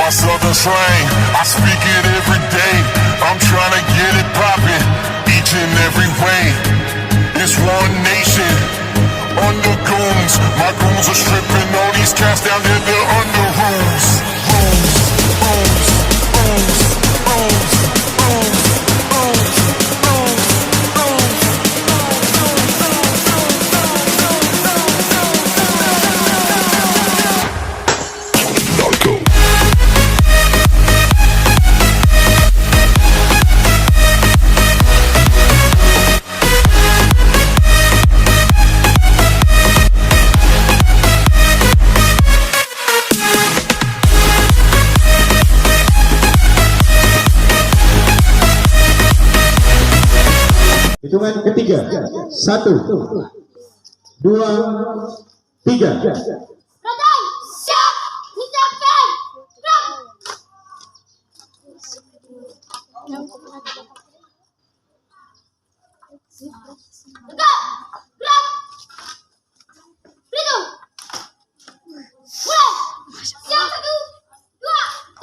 my southern slang. I speak it every day. I'm trying to get it poppin', each and every way. It's one nation, under goons. My goons are stripping all these cats down there, they're under rules. Rules, rules, rules, rules, rules, rules, rules, rules. Hitungan ketiga, 1, 2, 3. Radai, siap, ucapkan, gerak. Tegak, gerak. Berhitung. Mulai. Siap, 1, 2,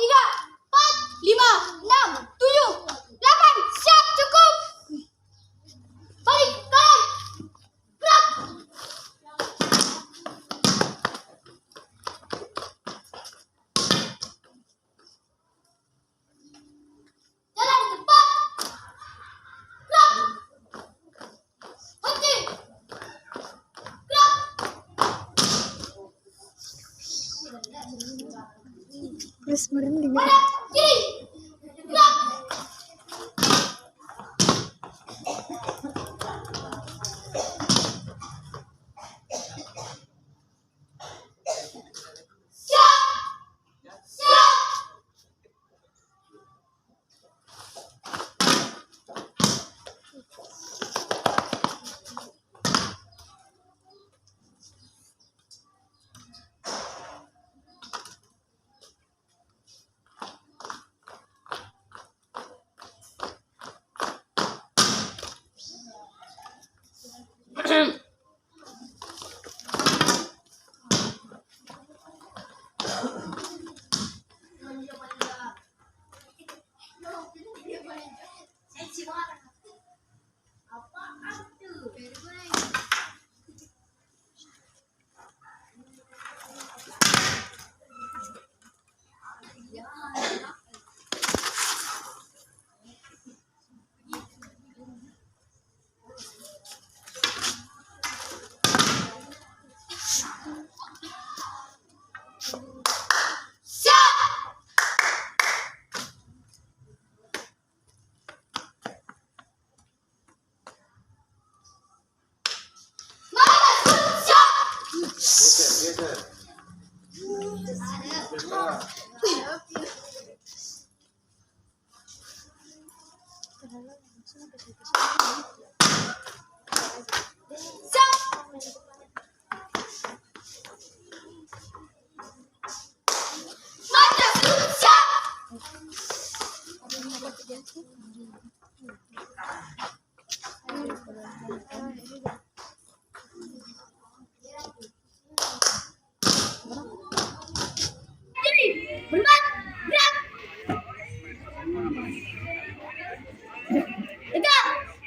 3, 4, 5, 6, 7, 8. Siap, cukup. Balik, kanan. Gerak. Jalan di depan. Gerak. Henti. Gerak. Hadap kiri. Gerak. Siap.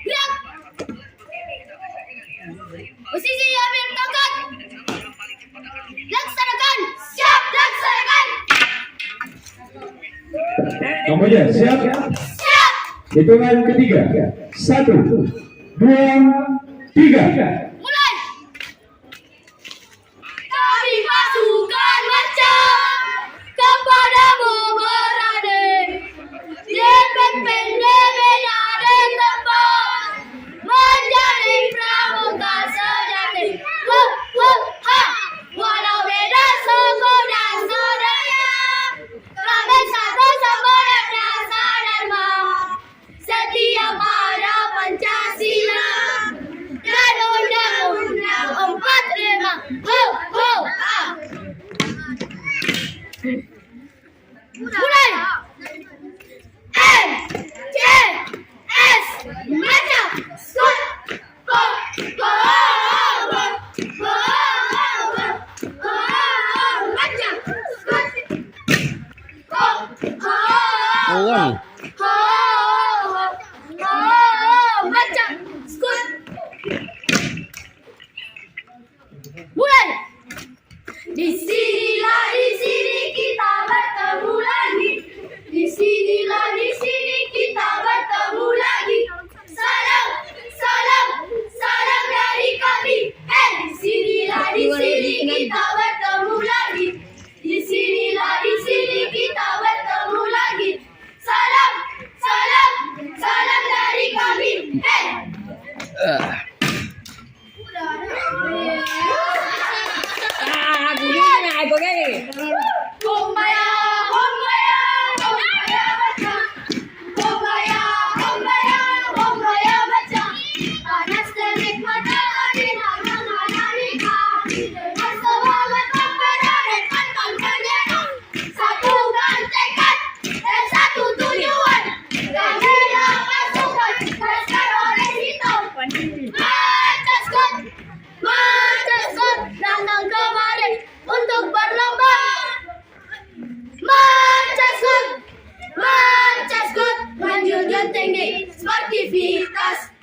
Siap. Posisi ambil tongkat. Laksanakan. Siap, laksanakan. Kamboja, siap? Siap. Hitungan ketiga, 1, 2, 3. Mulai. Kami pasukan Macca kepadamu berade. Jepet pendek ada tempat menjadi pramuka sejati. Ha. Walau beda suku dan budaya, kami satu sempurna rasa dharma. Setia pada Pancasila dan Undang-Undang 45. Ha. Mulai. M.C.S. Macca. Macca. Ho, baca. Skut. Mulai. Di sini kita bertemu lagi. Di sini kita bertemu lagi. Salam, salam, salam dari kami. Di sini kita bertemu lagi. Di sini kita bertemu lagi. Salam, salam, salam dari kami. Hombaya, hombaya, hombaya baca. Hombaya, hombaya, hombaya baca. Panas terik matahari, hangat-hangat dengan semangat memperadakan bendera. Satukan tekad dan satu tujuan. Kamilah pasukan laskar orange hitam. Maccas, datang kemari untuk berlomba. Maccas, menjunjung tinggi sportivitas.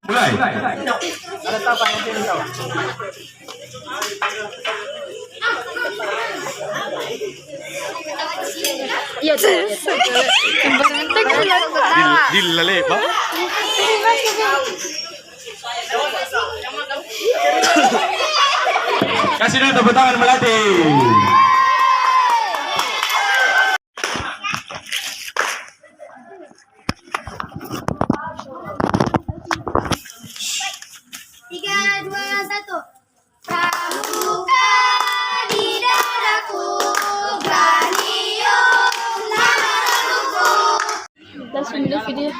Mulai. Iya tuh. Dilale, Pak. Kasih dulu tepuk tangan melatih. Tiga, dua, satu. Pramuka di dadaku, Granio lamaranku. Video.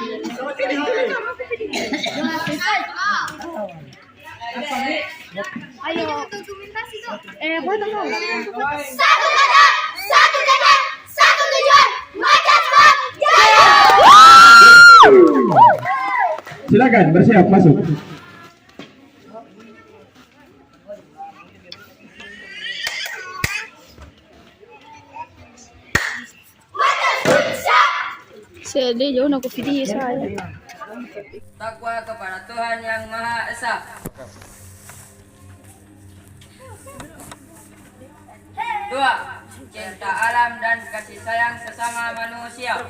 Ayo. Satu kata, satu tekad, satu tujuan. Maccas jaya. Silakan bersiap masuk. Sedih jauh aku video saya. Takwa kepada Tuhan Yang Maha Esa. Dua, cinta alam dan kasih sayang sesama manusia.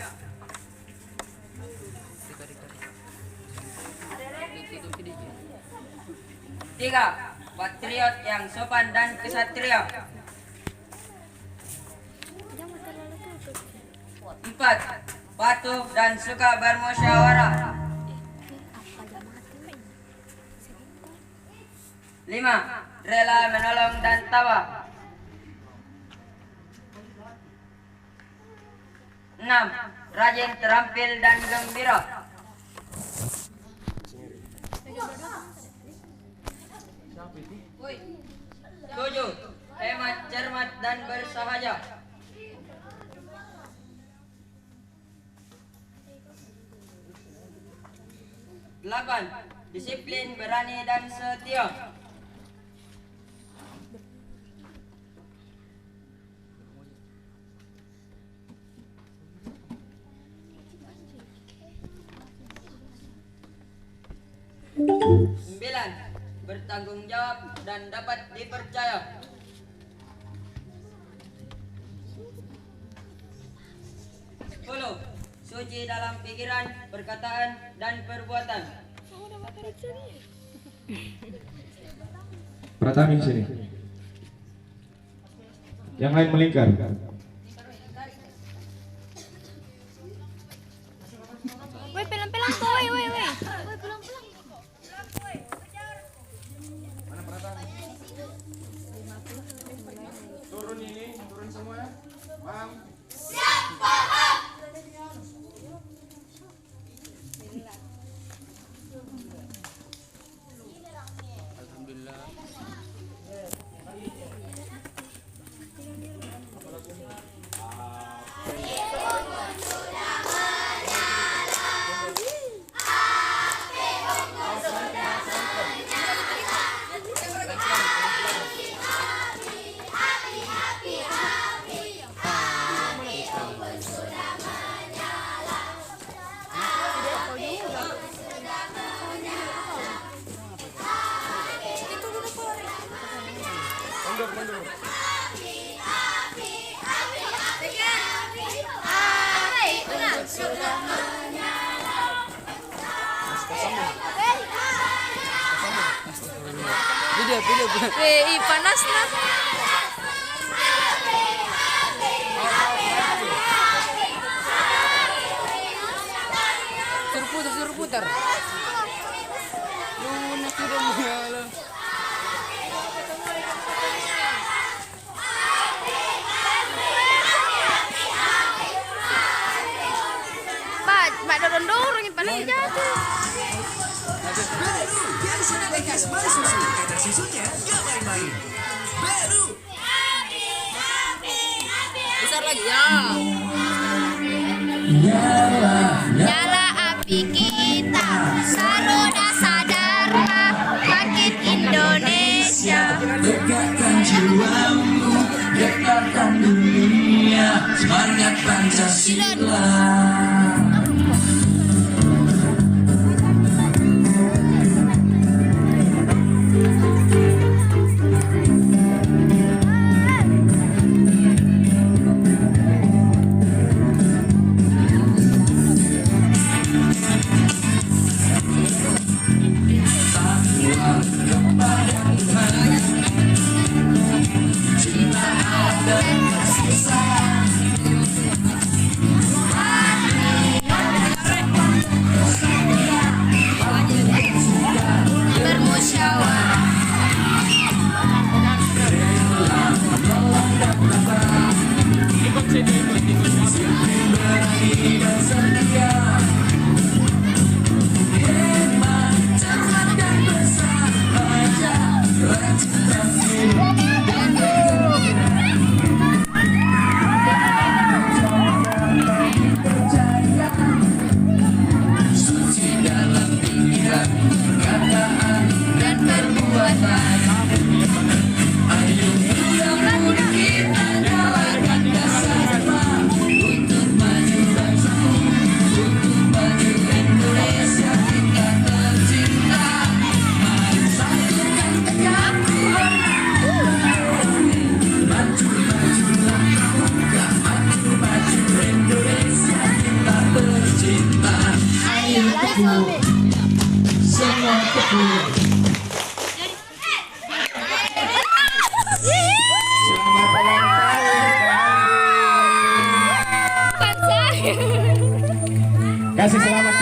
Tiga, patriot yang sopan dan kesatria. Empat, patuh dan suka bermusyawarah. 5. Rela menolong dan tawa. 6. Rajin, terampil dan gembira. 7. Hemat, cermat dan bersahaja. 8. Disiplin, berani dan setia. 9. Bertanggung jawab dan dapat dipercaya. 10. Suci dalam pikiran, perkataan, dan perbuatan. Pertama sini. Yang lain melingkar. Woi, pelan-pelan kok, woi. Woi, pelan-pelan. Turun ini, turun semua. Paham? Siap, paham. Weh, panas nah. Suruh putar. Lunas sudah menyala. Mbak dorong-dorong panas jatuh. Biar sudah lekas main susu, karena susunya gak main-main. Baru. Besar lagi ya. Nyala api kita, Saroda Sadarma, bangkit Indonesia. Tegakkan jiwamu, getarkan dunia, semangat Pancasila. Kasih selamat